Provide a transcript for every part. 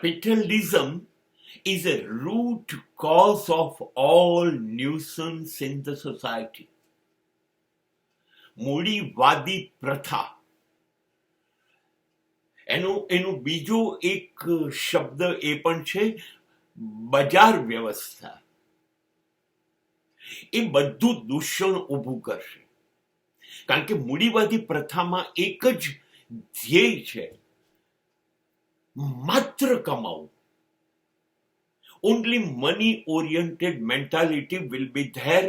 Capitalism is a root cause of all nuisance in the society. મૂડીવાદી પ્રથા, એનું બીજો એક શબ્દ એ પણ છે બજાર વ્યવસ્થા. એ બધું દૂષણ ઊભું કરશે. કારણ કે મૂડીવાદી પ્રથામાં એક જ ધ્યેય છે, માત્ર કમાવું. Only money oriented mentality will be there.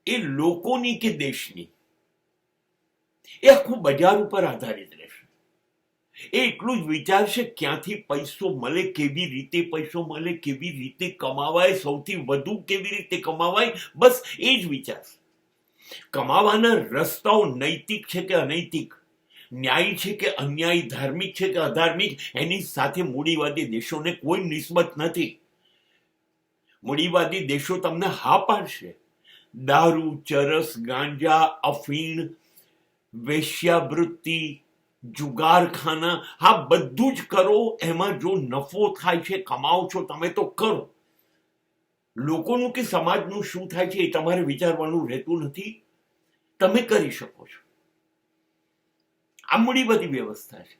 એ લોકોની કે દેશની, એ આખું બજાર ઉપર આધારિત રહેશે. એ એટલું જ વિચારશે ક્યાંથી પૈસો મળે, કેવી રીતે પૈસો મળે, કેવી રીતે કમાવાય, સૌથી વધુ કેવી રીતે કમાવાય, બસ એ જ વિચારશે. કમાવાના રસ્તાઓ નૈતિક છે કે અનૈતિક, ન્યાયી છે કે અન્યાયી, ધાર્મિક છે કે અધાર્મિક, એની સાથે મૂડીવાદી દેશોને કોઈ નિસ્બત નથી. મૂડીવાદી દેશો તમને હા પાડશે. દારૂ, ચરસ, ગાંજા, અફીણ, વેશ્યાવૃત્તિ, જુગારખાના, હા બધું જ કરો. એમાં જો નફો થાય છે, કમાઓ છો તમે તો કરો. લોકોનું કે સમાજનું શું થાય છે એ તમારે વિચારવાનું રહેતું નથી. તમે કરી શકો છો. આ મૂડીવાદી વ્યવસ્થા છે.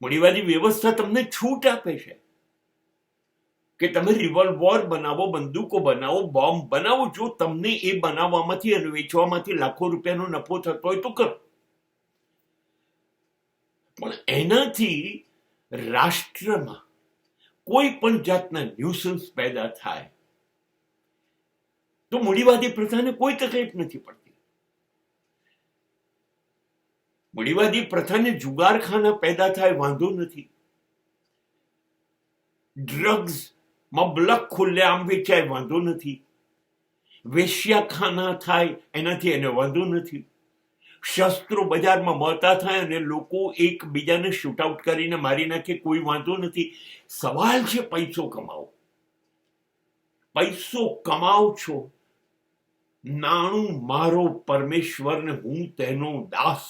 મૂડીવાદી વ્યવસ્થા તમને છૂટ આપે છે કે તમે રિવોલ્વર બનાવો, બંદૂકો બનાવો, બોમ્બ બનાવો. જો તમને એ બનાવવામાંથી અને વેચવામાંથી લાખો રૂપિયાનો નફો થતો હોય તો કરો. પણ એનાથી રાષ્ટ્રમાં કોઈ પણ જાતના ન્યુસન્સ પેદા થાય તો મૂડીવાદી પ્રથાને કોઈ તકલીફ નથી પડતી. મૂડીવાદી પ્રથાને જુગારખાના પેદા થાય વાંધો નથી. ડ્રગ્સ મબલક ખુલ્લેઆમ વેચાય વાંધો નથી. વેશ્યાખાના થાય એનાથી એને વાંધો નથી. શસ્ત્રો બજારમાં મળતા થાય અને લોકો એકબીજાને શૂટ આઉટ કરીને મારી નાખે, કોઈ વાંધો નથી. સવાલ છે પૈસો કમાવો. પૈસો કમાવ છો. નાણું મારો પરમેશ્વર ને હું તેનો દાસ.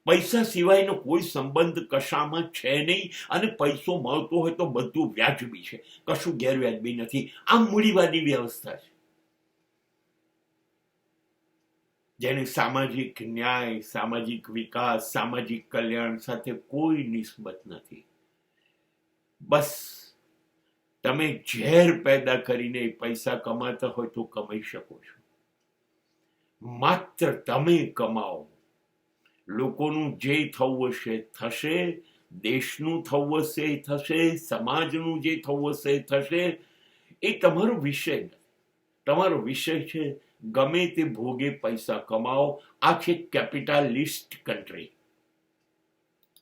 પૈસા સિવાયનો કોઈ સંબંધ કશામાં છે નહીં. અને પૈસો મળતો હોય તો બધું વ્યાજબી છે, કશું ગેરવ્યાજબી નથી. આ મૂડીવાદી વ્યવસ્થા છે જેને સામાજિક ન્યાય, સામાજિક વિકાસ, સામાજિક કલ્યાણ સાથે કોઈ નિસ્બત નથી. બસ તમે ઝેર પેદા કરીને પૈસા કમાતા હોય તો કમાઈ શકો છો. માત્ર તમે કમાઓ. લોકોનું જે થવું હશે થશે, દેશનું થવું હશે થશે, સમાજનું જે થવું હશે થશે. એ તમારો વિષય નથી. તમારો વિષય છે ગમે તે ભોગે પૈસા કમાઓ. આ છે કેપિટાલિસ્ટ કન્ટ્રી.